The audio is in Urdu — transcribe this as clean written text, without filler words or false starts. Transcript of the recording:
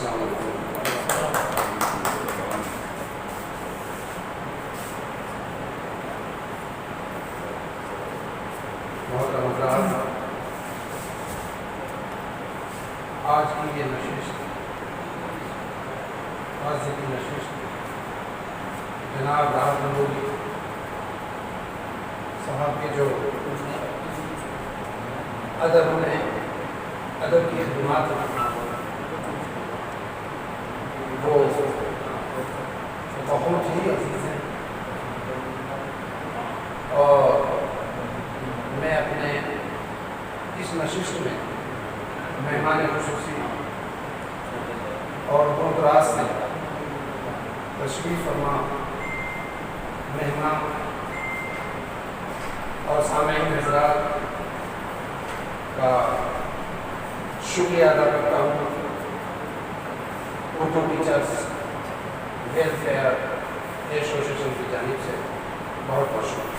السلام علیکم. محترم حضرات، آج کی یہ نشست واضح کی نشست جناب راحت نبوی صاحب کے جو ادب کی خدمات وہ بہت ہی عزیز ہیں، اور میں اپنے اس نشست میں مہمان خصوصی اور دور دراز سے تشریف فرما مہمان اور سامعین حضرات کا شکریہ ادا کرتا ہوں. اردو ٹیچرس ویلفیئر ایسوسیشن کی جانب سے بہت بہت شکریہ.